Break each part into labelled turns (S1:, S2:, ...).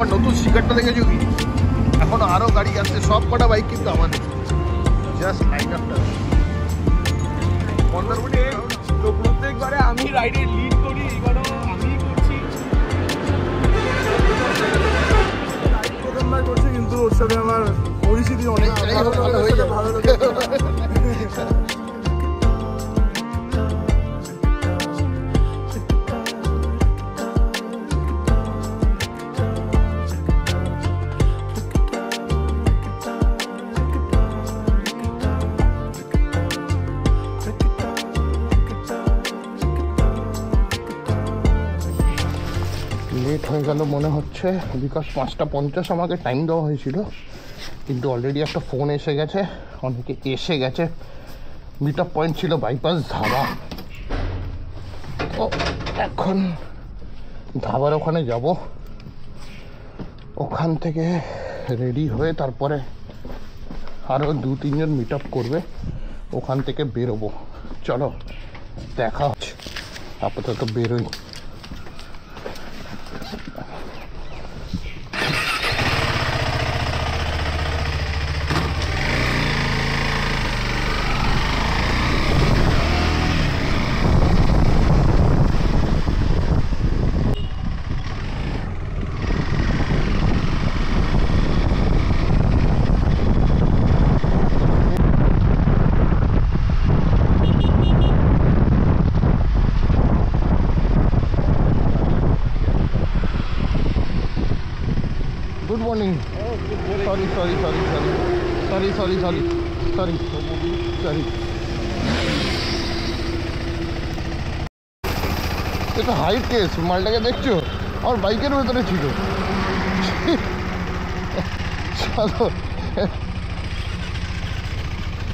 S1: নতুন স্টিকারটা দেখেছো কি? এখন আরো গাড়ি আসছে, সব কটা বাইক কিন্তু আমাদের। জাস্ট লাইন আপটা মন্দারমণি।
S2: তো প্রত্যেকবারে আমি রাইডে লিড করি, এবারও আমি করছি।
S3: প্রথমবার করছি, কিন্তু ওর সাথে আমার পরিস্থিতি অনেক ভালো হয়ে যায়। ভালো লাগে।
S1: লেট হয়ে গেল মনে হচ্ছে, বিকজ 5:50 আমাকে টাইম দেওয়া হয়েছিল, কিন্তু অলরেডি একটা ফোন এসে গেছে, অনেকে এসে গেছে। মিট আপ পয়েন্ট ছিল বাইপাস ধাবা। ও এখন ধাবার ওখানে যাব, ওখান থেকে রেডি হয়ে তারপরে আরও 2-3 জন মিট আপ করবে, ওখান থেকে বেরোবো। চলো দেখা হচ্ছে, আপাতত বেরোই। Good morning. Sorry sorry sorry sorry sorry sorry sorry sorry sorry এটা হাইট কেস। মালটাকে দেখছো? আমার বাইকের ভেতরে ছিল। চলো,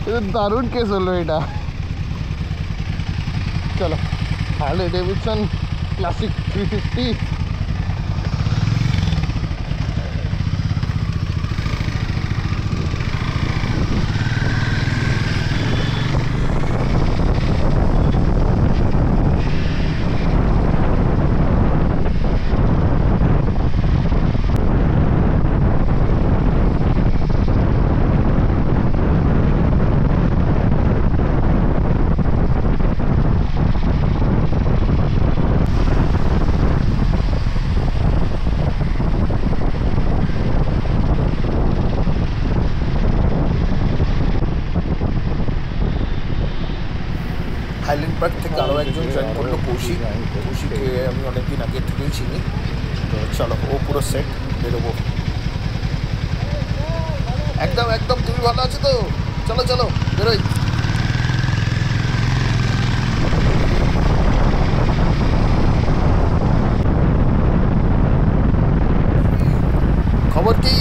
S1: এটা দারুণ কেস হলো এটা। চলো, Harley Davidson classic 350। Highland park থেকে আরও একজন জয়েন করলো, কৌশিক। কৌশিককে আমি অনেকদিন আগে থেকেই চিনি। তো চলো, ও পুরো সেট, বেরোবো একদম একদম। তুমি ভালো আছো তো? চলো চলো বেরোই। খবর কি?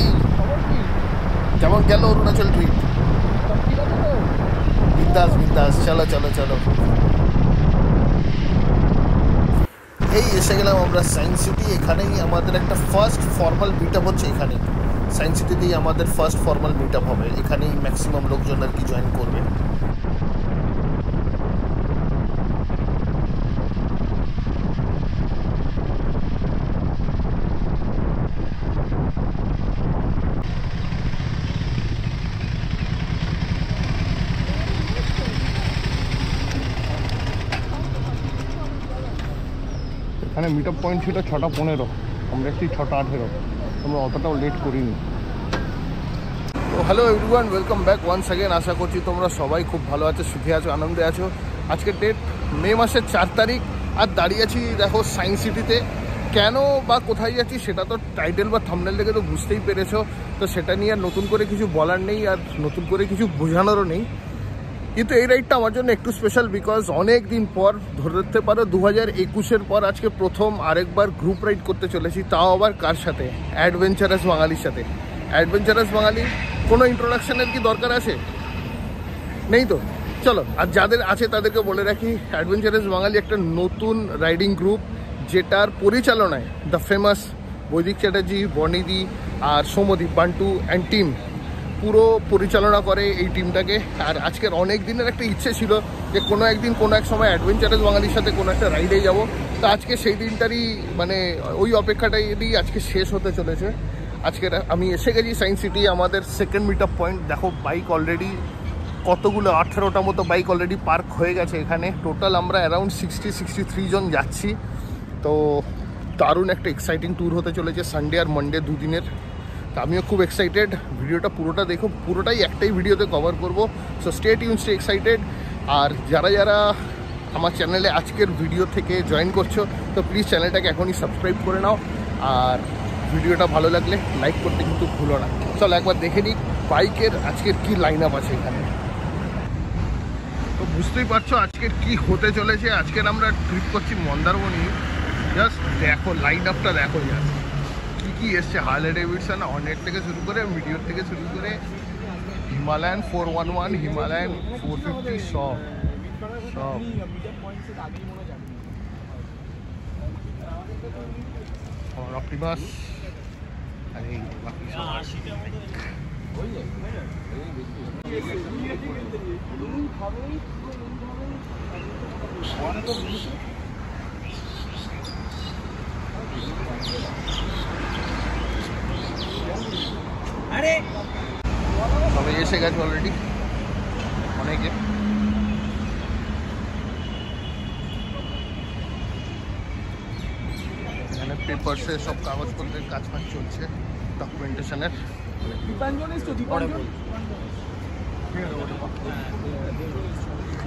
S1: কেমন গেল অরুণাচল ট্রিপ? বিন্দাস বিন্দাস। চলো চলো চলো। এই এসে গেলাম আমরা সায়েন্স সিটি। এখানেই আমাদের একটা ফার্স্ট ফর্মাল মিট আপ হচ্ছে। এখানেই সায়েন্স সিটিতেই আমাদের ফার্স্ট ফর্মাল মিট আপ হবে। এখানেই ম্যাক্সিমাম লোকজন আর কি জয়েন করবে। এখানে মিট আপ পয়েন্ট ছিল 6:15, আমরা এসেছি 6:18। আমরা অতটাও লেট করিনি। তো hello everyone, welcome back once again. আশা করছি তোমরা সবাই খুব ভালো আছো, সুখে আছো, আনন্দে আছো। আজকের ডেট মে মাসের 4 তারিখ, আর দাঁড়িয়ে আছি দেখো সায়েন্স সিটিতে। কেন বা কোথায় যাচ্ছি সেটা তো টাইটেল বা থাম্বনেল দেখে তো বুঝতেই পেরেছো। তো সেটা নিয়ে আর নতুন করে কিছু বলার নেই, আর নতুন করে কিছু বোঝানোরও নেই। কিন্তু এই রাইডটা আমার জন্য একটু স্পেশাল, বিকজ অনেক দিন পর, ধরতে পারো 2021-এর পর আজকে প্রথম আরেকবার গ্রুপ রাইড করতে চলেছি। তাও আবার কার সাথে? অ্যাডভেঞ্চারাস বাঙালির সাথে। অ্যাডভেঞ্চারাস বাঙালি কোনো ইন্ট্রোডাকশনের কি দরকার আছে? নেই তো। চলো, আর যাদের আছে তাদেরকে বলে রাখি, অ্যাডভেঞ্চারাস বাঙালি একটা নতুন রাইডিং গ্রুপ, যেটার পরিচালনায় দ্য ফেমাস বৈদিক চ্যাটার্জি, বর্ণিদি আর সৌমদীপ, বান্টু অ্যান্ড টিম পুরো পরিচালনা করে এই টিমটাকে। আর আজকের অনেক দিনের একটা ইচ্ছে ছিল যে কোনো একদিন কোনো এক সময় অ্যাডভেঞ্চারাস বাঙালির সাথে কোনো একটা রাইডে যাব। তো আজকে সেই দিনটারই মানে ওই অপেক্ষাটাই আজকে শেষ হতে চলেছে। আজকে আমি এসে গেছি সায়েন্স সিটি, আমাদের সেকেন্ড মিট আপ পয়েন্ট। দেখো বাইক অলরেডি কতগুলো 18টা মতো বাইক অলরেডি পার্ক হয়ে গেছে এখানে। টোটাল আমরা অ্যারাউন্ড 63 জন যাচ্ছি। তো দারুণ একটা এক্সাইটিং ট্যুর হতে চলেছে সানডে আর মানডে দুদিনের। তো আমিও খুব এক্সাইটেড। ভিডিওটা পুরোটা দেখো, পুরোটাই একটাই ভিডিওতে কভার করবো। So stay tune, stay excited. আর যারা যারা আমার চ্যানেলে আজকের ভিডিও থেকে জয়েন করছো তো প্লিজ চ্যানেলটাকে এখনই সাবস্ক্রাইব করে নাও। আর ভিডিওটা ভালো লাগলে লাইক করতে কিন্তু ভুলো না। চলো একবার দেখে নিই বাইকের আজকের কি লাইন আপ আছে এখানে। তো বুঝতেই পারছো আজকের কি হতে চলেছে। আজকের আমরা ট্রিপ করছি মন্দারমণি। জাস্ট দেখো লাইন আপটা দেখো, জাস্ট কী কী এসছে। হার্লে ডেভিডসন, অনেক থেকে শুরু করে মিডিওর থেকে শুরু করে হিমালয়ান 411, হিমালয়ান 450 সব অপটিমাস আর এই বাকি সব। সবাই এসে গেছে অলরেডি, অনেকে। এখানে পেপারসে সব কাগজপত্রের কাজ চলছে, ডকুমেন্টেশনের।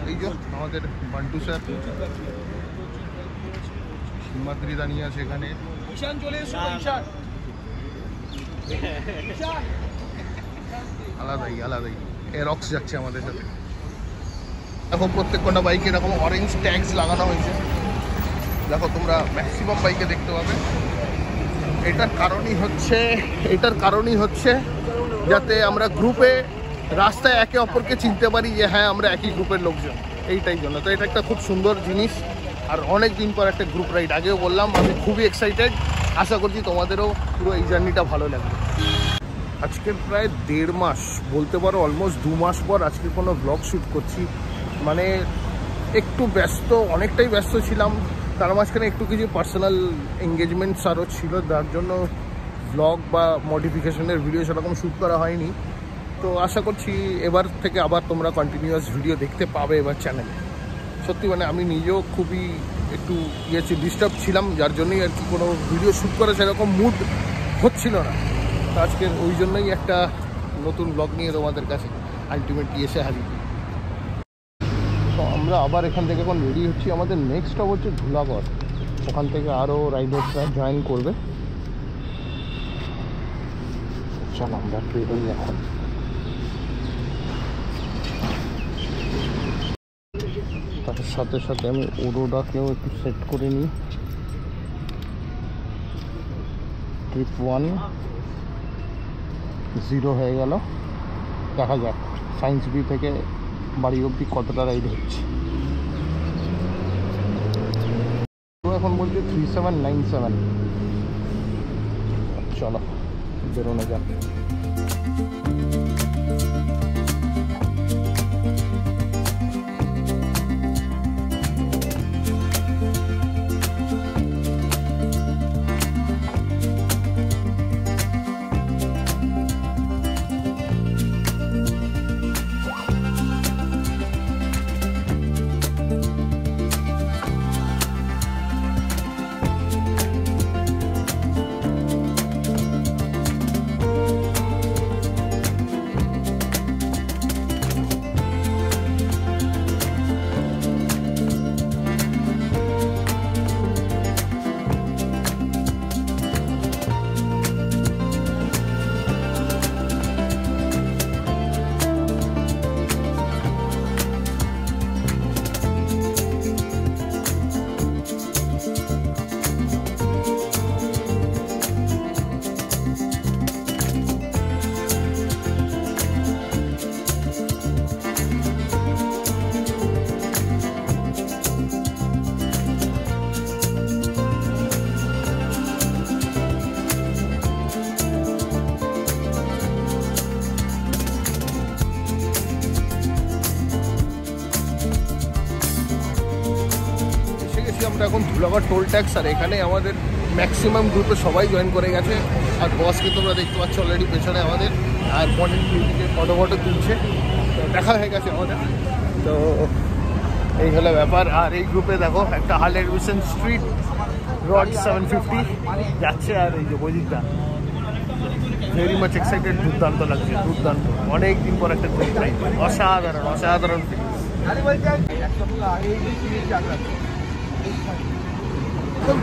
S1: এই যে আমাদের বান্টু স্যার, হিমাদ্রি দাঁড়িয়ে আছে এখানে। আলাদাই এরক্স যাচ্ছে আমাদের সাথে। এখন প্রত্যেকটা বাইকে এরকম অরেঞ্জ ট্যাগস লাগানো হয়েছে, দেখো তোমরা ম্যাক্সিমাম বাইকে দেখতে পাবে। এটার কারণই হচ্ছে যাতে আমরা গ্রুপে রাস্তায় একে অপরকে চিনতে পারি যে হ্যাঁ আমরা একই গ্রুপের লোকজন, এইটাই জন্য। তো এটা একটা খুব সুন্দর জিনিস। আর অনেক দিন পর একটা গ্রুপ রাইড, আগেও বললাম আমি খুবই এক্সাইটেড। আশা করছি তোমাদেরও পুরো এই জার্নিটা ভালো লাগবে। আজকে প্রায় 1.5 মাস বলতে পারো, অলমোস্ট 2 মাস পর আজকে কোনো ব্লগ শ্যুট করছি। মানে একটু ব্যস্ত, অনেকটাই ব্যস্ত ছিলাম। তার মাঝখানে একটু কিছু পার্সোনাল এঙ্গেজমেন্টস আরও ছিল, যার জন্য ব্লগ বা মডিফিকেশনের ভিডিও সেরকম শ্যুট করা হয়নি। তো আশা করছি এবার থেকে আবার তোমরা কন্টিনিউয়াস ভিডিও দেখতে পাবে এবার চ্যানেলে। সত্যি মানে আমি নিজেও খুবই একটু ডিস্টার্ব ছিলাম, যার জন্যই আর কি কোনো ভিডিও শ্যুট করা সেরকম মুড হচ্ছিল না। তো আজকের ওই জন্যই একটা নতুন ব্লগ নিয়ে তোমাদের কাছে আলটিমেটলি এসে হাজির। তো আমরা আবার এখান থেকে এখন রেডি হচ্ছি। আমাদের নেক্সট স্টপ হচ্ছে ধুলাগড়। ওখান থেকে আরও রাইডার্সরা জয়েন করবে। চলো আমরা বেরোই এখন। তার সাথে সাথে আমি ওডোডাকেও একটু সেট করে নিই। ট্রিপ 1 0 হয়ে গেল। দেখা যাক সায়েন্স বি থেকে বাড়ি অবধি কতটা রাইড হচ্ছে। তো এখন বলছে 3797। চলো বেরোনো যাক। শিবনগর টোল ট্যাক্স, আর এখানে আমাদের ম্যাক্সিমাম গ্রুপে সবাই জয়েন করে গেছে। আর বসকে তোমরা দেখতে পাচ্ছ অলরেডি পেছনে আমাদের, আর মডেল মিউজিকে ফটো তুলছে, দেখা হয়ে গেছে আমাদের। তো এই হলো ব্যাপার। আর এই গ্রুপে দেখো একটা হার্লে ডেভিডসন স্ট্রিট রড 750 যাচ্ছে, আর এই যে বজিকটা ভেরি মাচ এক্সাইটেড। দুর্দান্ত লাগছে, দুর্দান্ত। অনেক দিন পর একটা ট্রিপ রাইড, অসাধারণ অসাধারণ।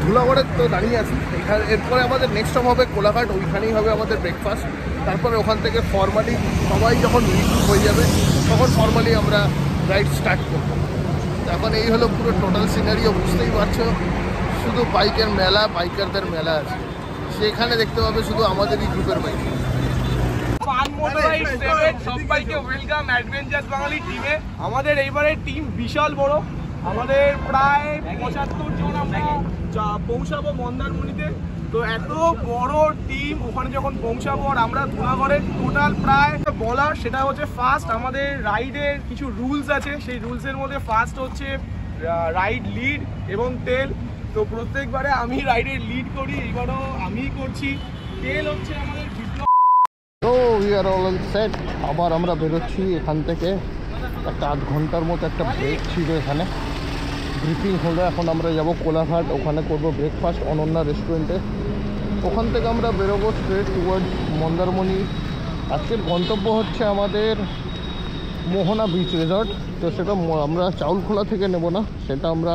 S1: ধুলাগড়ের তো দাঁড়িয়ে আছি এখানে। এরপরে আমাদের নেক্সট স্টপ হবে কোলাঘাট, ওইখানেই হবে আমাদের ব্রেকফাস্ট। তারপরে ওখান থেকে ফর্মালি সবাই যখন রিলিজ হয়ে যাবে তখন ফর্মালি আমরা রাইড স্টার্ট করবো। এখন এই হলো পুরো টোটাল সিনারিও, বুঝতেই পারছো। শুধু বাইকের মেলা, বাইকারদের মেলা আছে, সেখানে দেখতে পাবে শুধু আমাদেরই গ্রুপের বাইক।
S2: সবাইকে ওয়েলকাম অ্যাডভেঞ্চার বাঙালি টিমে। আমাদের এইবারের টিম বিশাল বড়, আমাদের প্রায় 75 জন আমরা পৌঁছাবো মন্দারমণিতে। তো এত বড় টিম ওখানে যখন পৌঁছাবো, আর আমরা ধুলাগড়ের টোটাল প্রায় বলার সেটা হচ্ছে ফার্স্ট আমাদের রাইডের কিছু রুলস আছে। সেই রুলসের মধ্যে ফার্স্ট হচ্ছে রাইড লিড এবং টেল। তো প্রত্যেকবারে আমি রাইডের লিড করি, এবারও আমিই করছি। টেল হচ্ছে আমাদের বিপ্লব।
S1: তো উই আর অল সেট। আবার আমরা বেরোচ্ছি এখান থেকে। একটা আধ ঘন্টার মতো একটা ব্রেক ছিল এখানে, ব্রিফিং হলো। এখন আমরা যাব কোলাঘাট, ওখানে করব ব্রেকফাস্ট অনন্যা রেস্টুরেন্টে। ওখান থেকে আমরা বেরোবো স্ট্রেট টুয়ার্ড মন্দারমণি। আজকের গন্তব্য হচ্ছে আমাদের মোহনা বিচ রিসর্ট। তো সেটা আমরা চাউলখোলা থেকে নেব না, সেটা আমরা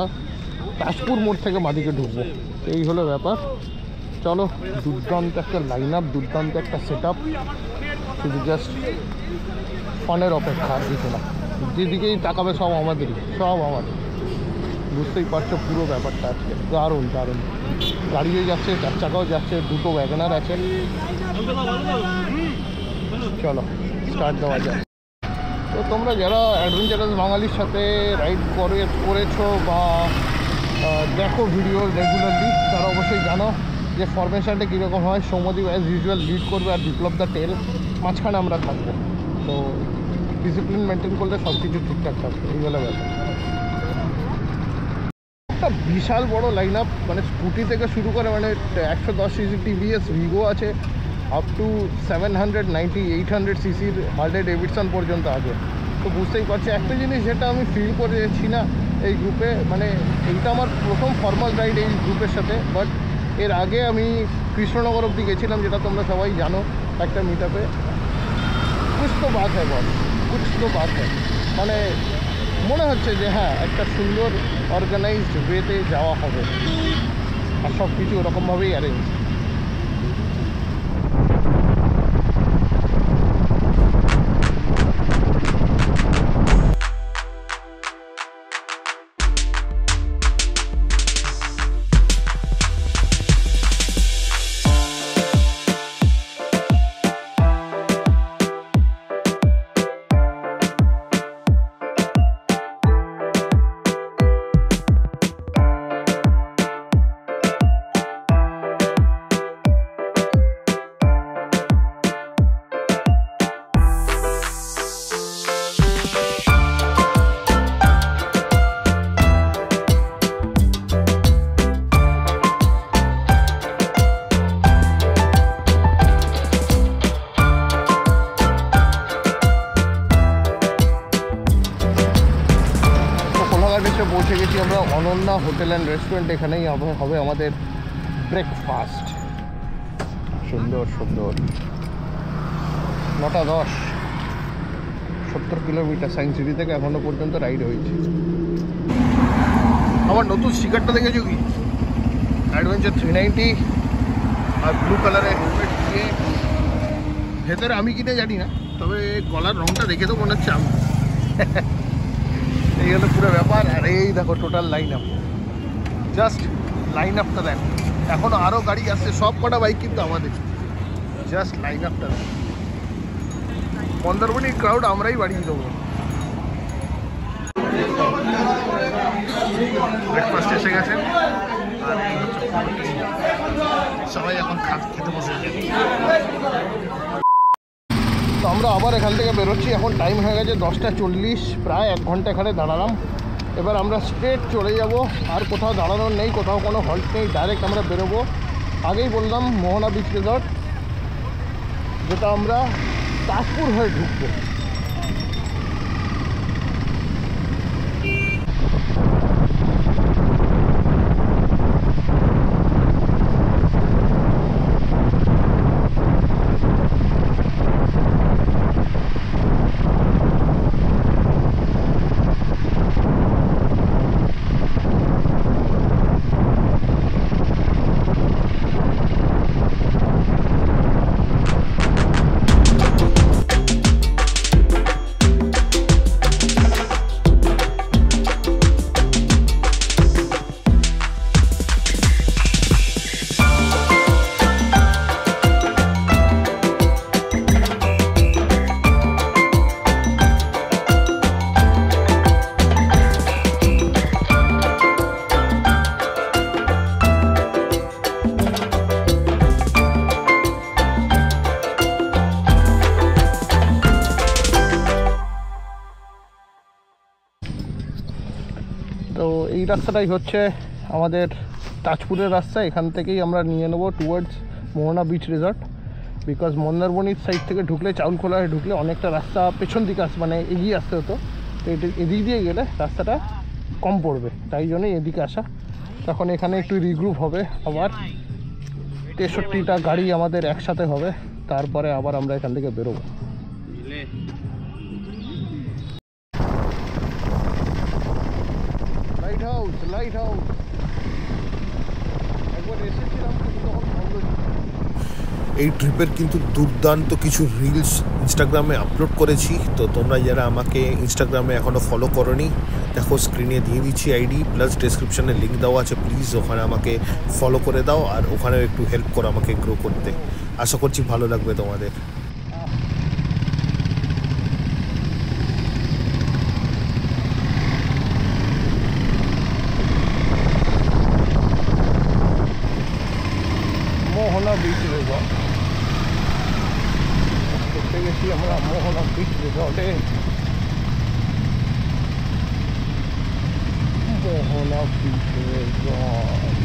S1: তাজপুর মোড় থেকে বাদিকে ঢুকবো। এই হলো ব্যাপার। চলো, দুর্দান্ত একটা লাইন আপ, দুর্দান্ত একটা সেট আপ। শুধু জাস্ট ফানের অপেক্ষা, আর কিছু না। যেদিকেই তাকাবে সব আমাদেরই, সব আমাদের। বুঝতেই পারছো পুরো ব্যাপারটা আজকে দারুণ দারুণ। গাড়িও যাচ্ছে, 4 চাকাও যাচ্ছে, 2টো ওয়াগনার আছে। চলো স্টার্ট দেওয়া যায়। তো তোমরা যারা অ্যাডভেঞ্চারাস বাঙালির সাথে রাইড করেছো বা দেখো ভিডিও রেগুলারলি, তারা অবশ্যই জানো যে ফরমেশনটা কীরকম হয়। সৌম্যদীপ অ্যাজ ইউজুয়াল লিড করবে, আর বিপ্লব দ্য টেল, মাঝখানে আমরা থাকবো। তো ডিসিপ্লিন মেনটেন করলে সব কিছু ঠিকঠাক থাকবে। এইগুলো ব্যাপার। একটা বিশাল বড় লাইন আপ, মানে স্কুটি থেকে শুরু করে, মানে 110 সিসি টিভিএস ভিগো আছে, আপ টু 790 800 সিসির হার্লে ডেভিডসন পর্যন্ত আছে। তো বুঝতেই পারছি একটা জিনিস যেটা আমি ফিল করেছি না এই গ্রুপে, মানে এইটা আমার প্রথম ফর্মাল রাইড এই গ্রুপের সাথে। বাট এর আগে আমি কৃষ্ণনগর অব্দি গেছিলাম, যেটা তোমরা সবাই জানো, একটা মিট আপে। কুছ তো বাত হ্যাঁ বস, কুছ তো বাত হ্যাঁ। মানে মনে হচ্ছে যে হ্যাঁ, একটা সুন্দর অর্গানাইজড ওয়েতে যাওয়া হবে, আর সব কিছু ওরকমভাবেই অ্যারেঞ্জ। পৌঁছে গেছি আমরা অনন্যা হোটেল অ্যান্ড রেস্টুরেন্ট। এখানেই হবে আমাদের ব্রেকফাস্ট। সুন্দর সুন্দর। 9:10, 70 কিলোমিটার সায়েন্স সিটি থেকে এখনো পর্যন্ত রাইড হয়েছে। আমার নতুন স্টিকারটা দেখেছো কি? অ্যাডভেঞ্চার 390 আর ব্লু কালারের হেলমেট দিয়ে। ভেতরে আমি কিনে জানি না, তবে গলার রংটা দেখে তো মনে হচ্ছে আমি। এই হলো পুরো ব্যাপার। আর এই দেখো total line up, just line আপটা দেখো। এখনো আরও গাড়ি আসছে, সব কটা বাইক কিন্তু আমাদের। জাস্ট লাইন আপটা দেখো। মন্দারমণির ক্রাউড আমরাই বাড়িয়ে দেবো। ব্রেকফাস্ট এসে গেছে, আর সবাই এখন খেতে বসে গেছে। তো আমরা আবার এখান থেকে বেরোচ্ছি। এখন টাইম হয়ে গেছে 10টা 40, প্রায় 1 ঘন্টা এখানে দাঁড়ালাম। এবার আমরা স্ট্রেট চলে যাব, আর কোথাও দাঁড়ানোর নেই, কোথাও কোনো হল্ট নেই, ডাইরেক্ট আমরা বেরোবো। আগেই বললাম মোহনা বিচ রিসর্ট, যেটা আমরা তাজপুর হয়ে ঢুকবো। তো এই রাস্তাটাই হচ্ছে আমাদের তাজপুরের রাস্তা। এখান থেকেই আমরা নিয়ে নেবো towards Mohana beach resort, because মন্দারমণির সাইড থেকে ঢুকলে, চাউলখোলা হয়ে ঢুকলে অনেকটা রাস্তা পেছন দিকে মানে এগিয়ে আসতে হতো। তো এদিক দিয়ে গেলে রাস্তাটা কম পড়বে, তাই জন্যই এদিকে আসা। তখন এখানে একটু রিগ্রুপ হবে, আবার 63টা গাড়ি আমাদের একসাথে হবে, তারপরে আবার আমরা এখান থেকে বেরোবো। লাইট হাউস একবার এসেছিলাম, তখন বন্ধ ছিল।
S4: এই ট্রিপের কিন্তু দুর্দান্ত কিছু রিলস ইনস্টাগ্রামে আপলোড করেছি, তো তোমরা যারা আমাকে ইনস্টাগ্রামে এখনও ফলো করোনি, দেখো স্ক্রিনে দিয়ে দিচ্ছি আইডি, প্লাস ডেসক্রিপশানে লিঙ্ক দেওয়া আছে, প্লিজ ওখানে আমাকে ফলো করে দাও, আর ওখানেও একটু হেল্প করো আমাকে গ্রো করতে। আশা করছি ভালো লাগবে তোমাদের।
S1: মোহনা বিচ রিসর্ট দেখতে গেছি আমরা, মোহনা বিচ রিসর্টে। মোহনা বিচ রিসর্ট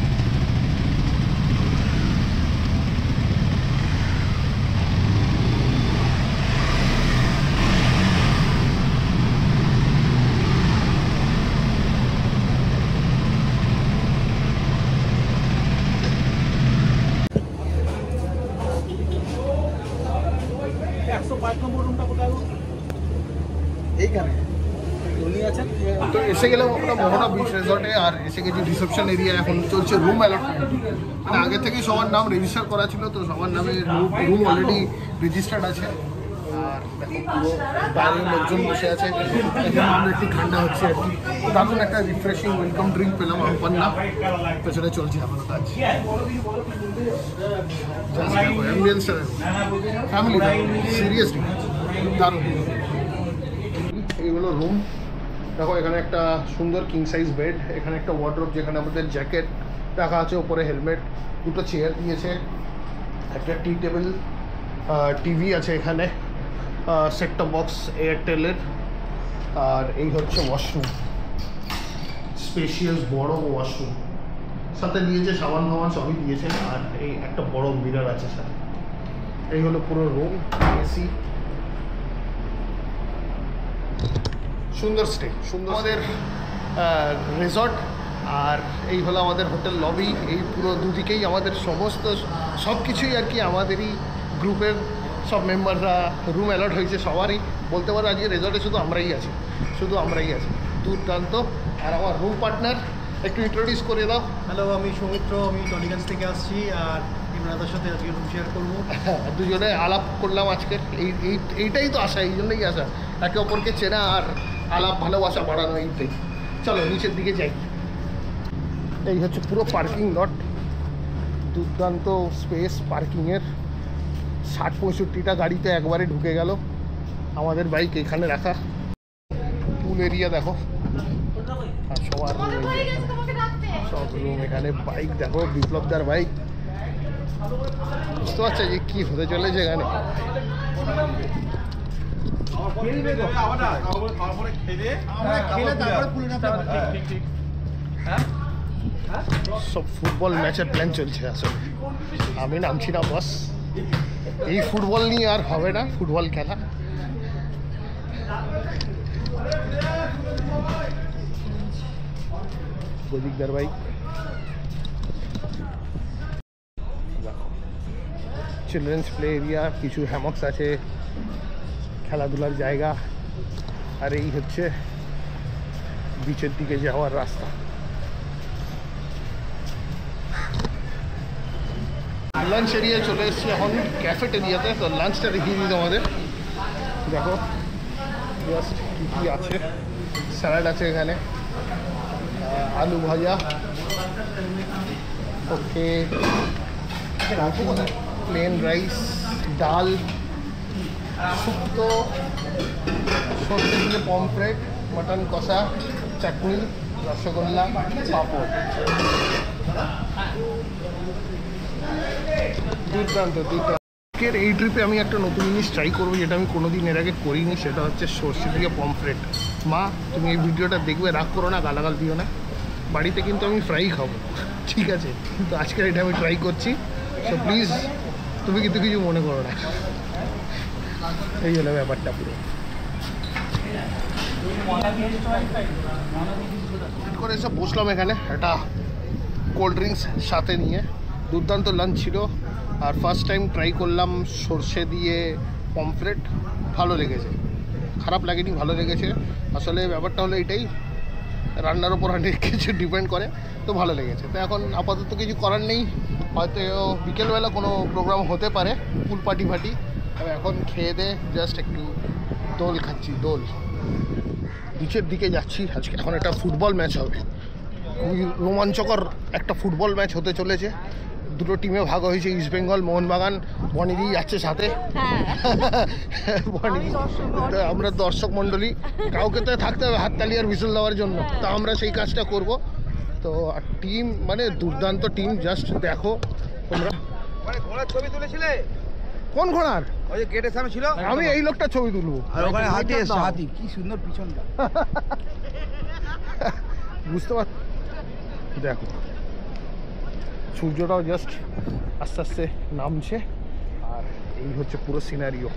S1: তো এসে গেলাম আমরা মোহনা বিচ রিসর্টে, আর এসে গেছি রিসেপশন এরিয়া। এখন চলছে রুম অ্যালটমেন্ট, মানে আগে থেকেই সবার নাম রেজিস্টার করা ছিল, তো সবার নামে রুম অলরেডি রেজিস্টার্ড আছে। আর দেখো পুরো বাইরের লোকজন বসে আছে, আমরা একটু ঠান্ডা হচ্ছে আর কি। দারুণ একটা রিফ্রেশিং ওয়েলকাম ড্রিঙ্ক পেলাম আমার না, পেছনে চলছে এখনো কাজ। অ্যাম্বিয়েন্সটা ফ্যামিলি সিরিয়াসলি দারুণ। এইগুলো রুম, দেখো এখানে একটা সুন্দর কিং সাইজ বেড, এখানে একটা ওয়ার্ডরোব যেখানে আমাদের জ্যাকেট রাখা আছে, ওপরে হেলমেট, দুটো চেয়ার দিয়েছে, একটা টি টেবিল, টিভি আছে এখানে, সেট টপ বক্স এয়ারটেলের, আর এই হচ্ছে ওয়াশরুম, স্পেশিয়াস বড় ওয়াশরুম, সাথে দিয়েছে সাবান ফাবান সবই দিয়েছে, আর এই একটা বড় মিরর আছে সাথে। এই হলো পুরো রুম, এসি, সুন্দর স্টে, সুন্দর আমাদের রিসর্ট। আর এই হলো আমাদের হোটেল লবি। এই পুরো দুদিকেই আমাদের সমস্ত সব কিছুই আর কি আমাদেরই গ্রুপের সব মেম্বাররা রুম অ্যালট হয়েছে সবারই, বলতে পারো আজকে রিসর্টে শুধু আমরাই আছি, দুর্দান্ত। আর আমার রুম পার্টনার একটু ইন্ট্রোডিউস করে দাও।
S3: হ্যালো, আমি সৌমিত্র, আমি টলিগঞ্জ থেকে আসছি, আর ইমরানের সাথে আজকে রুম শেয়ার করবো।
S1: দুজনে আলাপ করলাম আজকের, এইটাই তো আসা, এই জন্যই আসা, একে অপরকে চেনা আর আলাপ ভালোবাসা বাড়ানো, এইটাই। চলো নিচের দিকে যাই। এই হচ্ছে পুরো পার্কিং লট, দুর্দান্ত স্পেস পার্কিংয়ের, 60-65টা গাড়িতে একবারে ঢুকে গেল। আমাদের বাইক এখানে রাখা, পুল এরিয়া দেখো, আর সবার সব রুম এখানে। বাইক দেখো, বিপ্লবদার বাইক, বুঝতে পারছো যে কি হতে চলেছে এখানে। সব ফুটবল ম্যাচের প্ল্যান চলছে আসলে, আমি নামছি না বস। এই ফুটবল নিয়ে আর হবে না ফুটবল খেলা। প্রদীপদার ভাই চিলড্রেন্স প্লে এরিয়া, কিছু হ্যামক্স আছে, খেলাধুলার জায়গা, আর এই হচ্ছে বিচের দিকে যাওয়ার রাস্তা। লাঞ্চ এরিয়ায় চলে এসেছি এখন, ক্যাফেটেরিয়াতে। তো লাঞ্চটা দেখিয়ে দিই তোমাদের। দেখো জাস্ট কী কী আছে। স্যালাড আছে এখানে, আলু ভাজা, ওকে, প্লেন রাইস, ডাল, শুক্তো, সর্ষে দিয়ে পমফ্রেট, মটন কষা, চাটনি, রসগোল্লা, পাঁপড়। দুর্দান্ত দুর্দান্ত। এই ট্রিপে আমি একটা নতুন জিনিস ট্রাই করবো, যেটা আমি কোনোদিন এর আগে করিনি। সেটা হচ্ছে সর্ষে দিয়ে পমফ্রেট। মা, তুমি এই ভিডিওটা দেখবে, রাগ করো না, গালাগাল দিও না। বাড়িতে কিন্তু আমি ফ্রাই খাবো, ঠিক আছে? কিন্তু আজকের এটা আমি ট্রাই করছি, সো প্লিজ তুমি কিন্তু কিছু মনে করো না। এই হলো ব্যাপারটা পুরো। করে এসে বসলাম এখানে, একটা কোল্ড ড্রিঙ্কস সাথে নিয়ে। দুর্দান্ত লাঞ্চ ছিল, আর ফার্স্ট টাইম ট্রাই করলাম সর্ষে দিয়ে পমফ্রেট। ভালো লেগেছে, খারাপ লাগেনি, ভালো লেগেছে। আসলে ব্যাপারটা হলো এটাই, রান্নার ওপর অনেক কিছু ডিপেন্ড করে। তো ভালো লেগেছে। তো এখন আপাতত কিছু করার নেই, হয়তো বিকেলবেলা কোনো প্রোগ্রাম হতে পারে, পুল পার্টি ফাটি। এখন খেয়ে দে জাস্ট একটু দোল খাচ্ছি, দোল। বিচের দিকে যাচ্ছি আজকে। এখন একটা ফুটবল ম্যাচ হবে, খুবই রোমাঞ্চকর একটা ফুটবল ম্যাচ হতে চলেছে। দুটো টিমে ভাগ হয়েছে, ইস্ট বেঙ্গল, মোহনবাগান। বনিদি যাচ্ছে সাথে, বনিদি। তো আমরা দর্শক মণ্ডলী, কাউকে তো থাকতে হবে হাততালি আর হুইসেল দেওয়ার জন্য। তো আমরা সেই কাজটা করব। তো টিম মানে দুর্দান্ত টিম, জাস্ট দেখো তোমরা।
S2: ঘোড়ার ছবি তুলেছিলে?
S1: কোন ঘোড়ার?
S2: ওই যে গেটের সামনে ছিল।
S1: আমি এই লোকটা ছবি তুলবো।
S2: আর ওখানে হাতি এসছে, হাতি কি সুন্দর পিছনটা।
S1: বুঝতে পার, দেখো সূর্যটাও জাস্ট আস্তে আস্তে নামছে, আর এই হচ্ছে পুরো সিনারিও।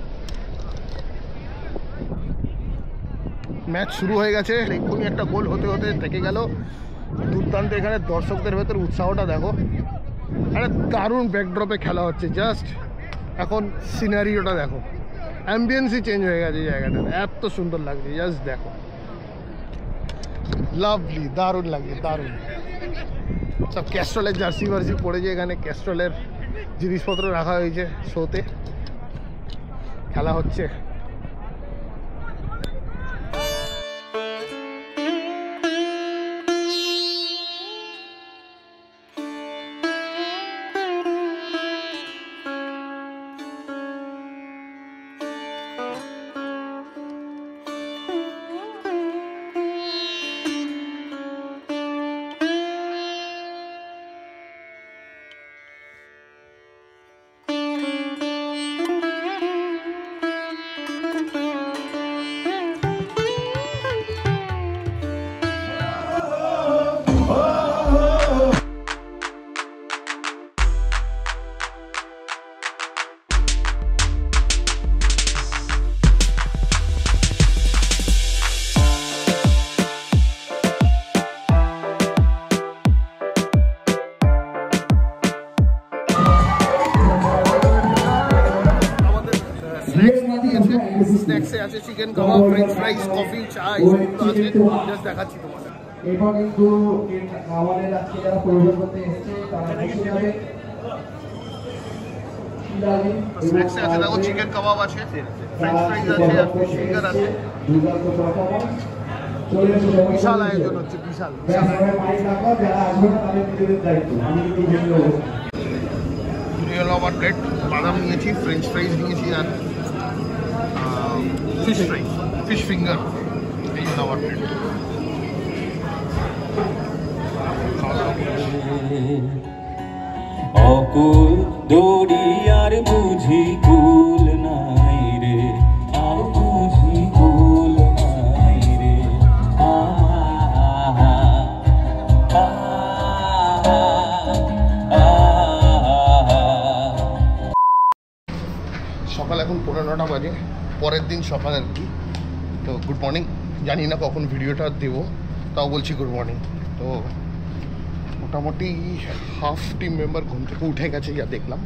S1: ম্যাচ শুরু হয়ে গেছে, এক্ষুনি একটা গোল হতে হতে থেকে গেল। দুর্দান্ত এখানে দর্শকদের ভেতর উৎসাহটা দেখো। একটা দারুণ ব্যাকড্রপে খেলা হচ্ছে, জাস্ট এখন সিনারিওটা দেখো, অ্যাম্বিয়েন্সই চেঞ্জ হয়ে গেছে জায়গাটা, এত সুন্দর লাগছে। জাস্ট দেখো, লাভলি, দারুণ লাগছে, দারুণ। সব ক্যাস্ট্রলের জার্সি ভার্সি পড়েছে, এখানে ক্যাস্ট্রলের জিনিসপত্র রাখা হয়েছে। শোতে খেলা হচ্ছে। স্ন্যাক্সে আছে চিকেন কাবাব, ফ্রেঞ্চ ফ্রাইস, কফি, চা, এইসব আছে। জাস্ট দেখাচ্ছি তোমাদের।
S5: এরপর কিন্তু আমাদের আজকে যারা পরিবেশন করতে এসেছে তারা বসে যাবে।
S1: স্ন্যাক্সে আছে দেখো চিকেন কাবাব আছে, ফ্রেঞ্চ ফ্রাইস আছে, আর ফিশ ফিঙ্গার আছে। বিশাল আয়োজন হচ্ছে, বিশাল। আমার প্লেট বাদাম নিয়েছি, ফ্রেঞ্চ ফ্রাইস নিয়েছি, আর ফিশ ফ্রাই, ফিশ ফিঙ্গার। এই জন্য আমার প্লেট।
S6: অকুল দড়িয়ার বুঝি কুল নাই রে, আর বুঝি
S1: এখন 9:15 বাজে, পরের দিন সকাল আর কি। তো গুড মর্নিং, জানি না কখন ভিডিওটা দেবো, তাও বলছি গুড মর্নিং। তো মোটামুটি হাফ টিম মেম্বার ঘুম থেকে উঠে গেছে যা দেখলাম।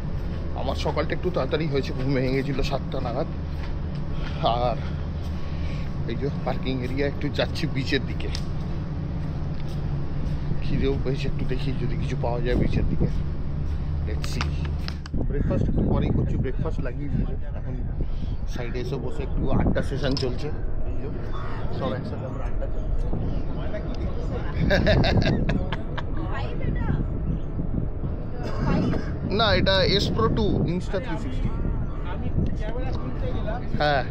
S1: আমার সকালটা একটু তাড়াতাড়ি হয়েছে, ঘুম ভেঙে গেছিলো 7টা নাগাদ। আর এই যে পার্কিং এরিয়া, একটু যাচ্ছি বিচের দিকে। খিদেও পেয়েছে, একটু দেখি যদি কিছু পাওয়া যায় বিচের দিকে। Let's see. ব্রেকফাস্ট একটু পরেই করছি, ব্রেকফাস্ট লাগিয়ে দিয়েছে। এখন সাইডে এসে বসে একটু আড্ডা সেশন চলছে। এই যে সব একসাথে আমরা আড্ডা চলছে। না, এটা S Pro 2 Insta 360। হ্যাঁ,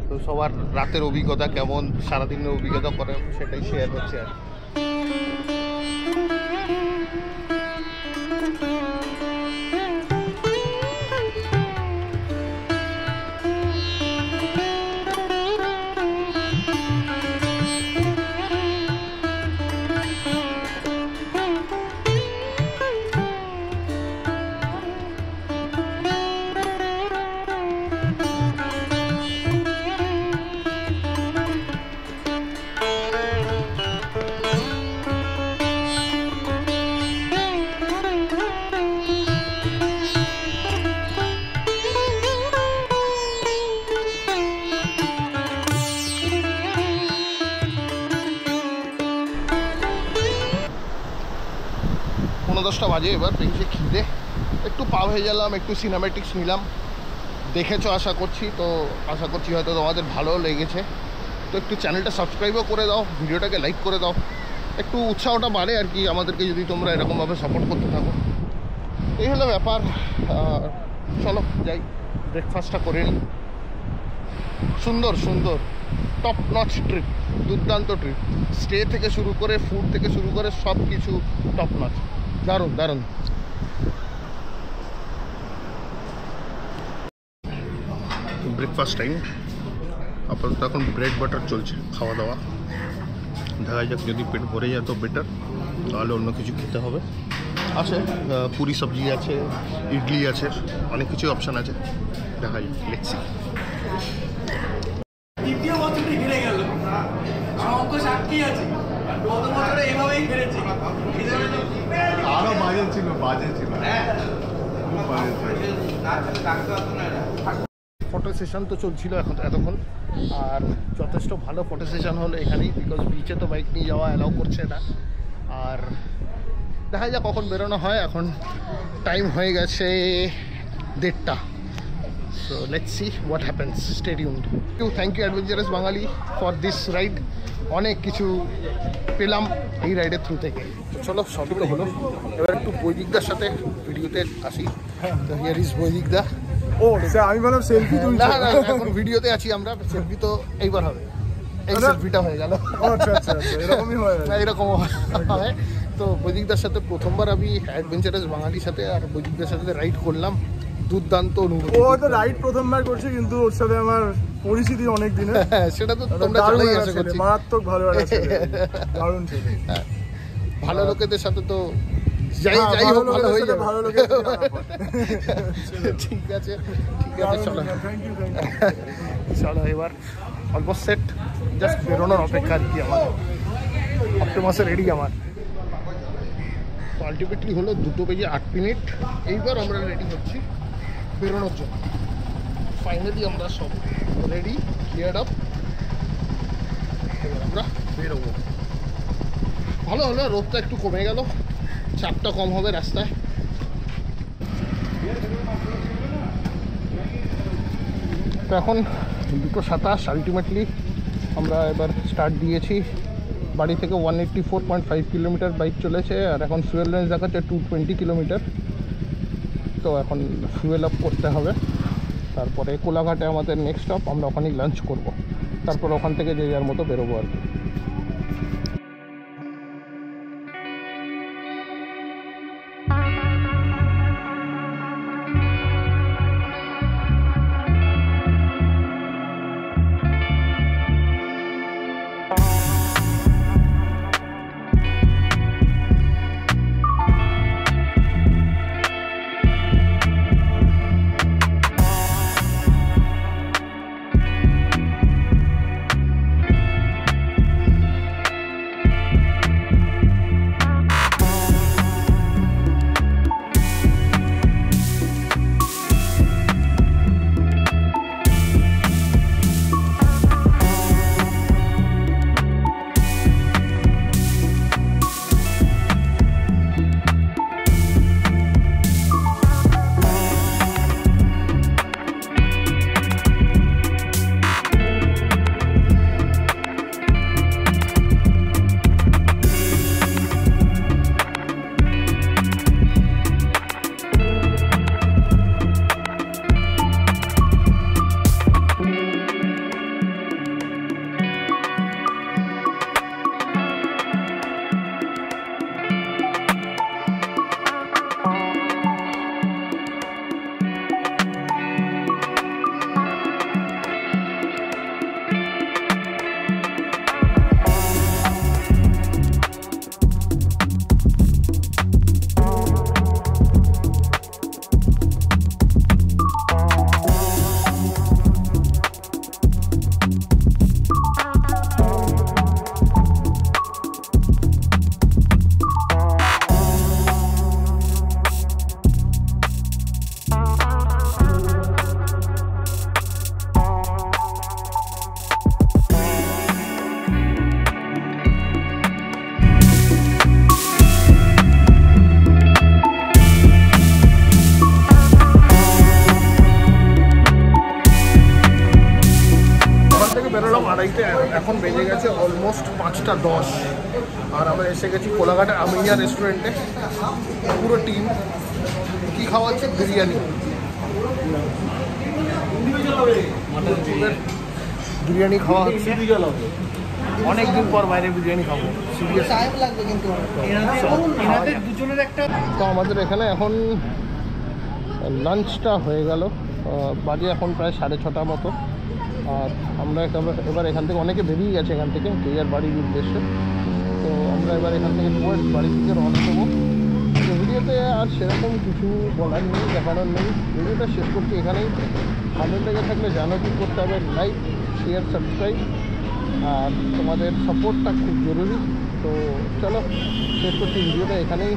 S1: তো সবার রাতের অভিজ্ঞতা কেমন, সারাদিনের অভিজ্ঞতা করে সেটাই শেয়ার হচ্ছে আর দশটা বাজে। এবার পেয়েছে খিদে, একটু পাও হয়ে গেলাম, একটু সিনেমেটিক্স নিলাম। দেখেছো আশা করছি, তো আশা করছি হয়তো তোমাদের ভালো লেগেছে। তো একটু চ্যানেলটা সাবস্ক্রাইবও করে দাও, ভিডিওটাকে লাইক করে দাও, একটু উৎসাহটা বাড়ে আর কি আমাদেরকে যদি তোমরা এরকমভাবে সাপোর্ট করতে থাকো। এই হলো ব্যাপার। চলো যাই, ব্রেকফাস্টটা করে নিই। সুন্দর সুন্দর টপ নচ ট্রিপ, দুর্দান্ত ট্রিপ। স্টে থেকে শুরু করে, ফুড থেকে শুরু করে সব কিছু টপ নচ, দারুণ দারুণ। ব্রেকফাস্ট টাইম, আপাতত এখন ব্রেড বাটার চলছে খাওয়া দাওয়া। দেখা যাক, যদি পেট ভরে যায় তো বেটার, তাহলে অন্য কিছু খেতে হবে। আছে পুরি সবজি আছে, ইডলি আছে, অনেক কিছু অপশান আছে। দেখা যাক, লেটসি।
S2: দ্বিতীয় বছরই হেরে গেল, অঙ্ক সাক্ষী আছে, গত বছরে এভাবেই হেরেছি।
S3: আরো বাজে ছিল, বাজে ছিল, হ্যাঁ খুব বাজে ছিল।
S1: ফটো সেশন তো চলছিল এতক্ষণ, আর যথেষ্ট ভালো ফটো সেশন হলো এখানেই, বিকজ বিচে তো বাইক নিয়ে যাওয়া অ্যালাউ করছে না। আর দেখা যাক কখন বেরোনো হয়। এখন টাইম হয়ে গেছে 1:30। So let's see what happens, stay tuned. Thank you adventurous Bangali for this ride. অনেক কিছু পেলাম এই রাইডের থ্রু থেকে। তো চলো, সবই তো হলো, এবার একটু বৈদিকদার সাথে ভিডিওতে আসি। তো হিয়ার ইজ বৈদিকদা।
S2: ও আমি বললাম সেলফি তুলছি।
S1: না না, এখন ভিডিওতে আছি আমরা, সেলফি তো এইবার হবে। এই সেলফিটা হয়ে গেল।
S2: আচ্ছা আচ্ছা, এরকমই হয়,
S1: এরকম হয়। তো বৈদিকদার সাথে প্রথমবার আমি অ্যাডভেঞ্চারাস বাঙালির সাথে আর বৈদিকদার সাথে রাইড করলাম। দুর্দান্ত অনুভূতি।
S2: ও তো রাইড প্রথমবার করছে, কিন্তু ওর সাথে আমার পরিচিতি অনেক দিনের।
S1: সেটা তো তোমরা জানাই আশা করছি।
S2: মারাত্মক ভালো আছে, দারুণ ছিল।
S1: ভালো লোকেদের সাথে তো যাই হোক ভালো হয়ে যাবে।
S2: ভালো লোকের
S1: ঠিক আছে ঠিক আছে, চলো চলো, এবার অলমোস্ট সেট, জাস্ট বেরোনোর অপেক্ষা আর কি। আমার অক্টোমাসে রেডি আমার। আলটিমেটলি হলো 2:08। এইবার আমরা রেডি হচ্ছি বেরোনোর জন্য। ফাইনালি আমরা সব রেডি, ক্লিয়ার আপ, এবার আমরা বেরোবো। ভালো হলো, রোদটা একটু কমে গেল, চাপটা কম হবে রাস্তায়। তো এখন 2:27 আলটিমেটলি আমরা এবার স্টার্ট দিয়েছি। বাড়ি থেকে 184.5 কিলোমিটার বাইক চলেছে, আর এখন ফুয়েল রেঞ্জ দেখাচ্ছে 220 কিলোমিটার। তো এখন ফুয়েল আপ করতে হবে, তারপরে কোলাঘাটে আমাদের নেক্সট স্টপ, আমরা ওখানেই লাঞ্চ করব। তারপর ওখান থেকে যে যার মতো বেরোবো আর কি। এখন বেজে গেছে অলমোস্ট 5:10 আর আমরা এসে গেছি কোলাঘাটের আমিনিয়া রেস্টুরেন্টে। পুরো টিম কী খাওয়াচ্ছে? বিরিয়ানি। বিরিয়ানি খাওয়া হচ্ছে, অনেকদিন পর বাইরে বিরিয়ানি খাবো। সিরিয়াস লাগবে কিন্তু দুজনের একটা। তো আমাদের এখানে এখন লাঞ্চটা হয়ে গেল, বাজে এখন প্রায় 6:30 মতো। আর আমরা এবার এখান থেকে অনেকে বেরিয়ে গেছে এখান থেকে যার বাড়ির উদ্দেশ্যে। তো আমরা এবার এখান থেকে বাড়ি থেকে রওনা দেবো। তো ভিডিওতে আর সেরকম কিছু বলার নেই, দেখানোর নেই। ভিডিওটা শেষ করছি এখানেই। ভালো লেগে থাকলে জানো কি করতে হবে, লাইক, শেয়ার, সাবস্ক্রাইব। আর তোমাদের সাপোর্টটা খুব জরুরি। তো চলো শেষ করছি ভিডিওটা এখানেই।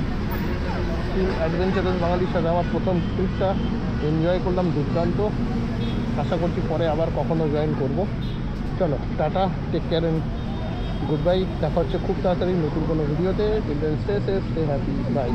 S1: টিম অ্যাডভেঞ্চারাস বাঙালির সাথে আমার প্রথম ট্রিপটা এনজয় করলাম দুর্দান্ত। আশা করছি পরে আবার কখনো জয়েন করব। চলো tata, take care and goodbye. দেখা হচ্ছে খুব তাড়াতাড়ি নতুন কোনো ভিডিওতে। Till then stay safe, stay happy, by.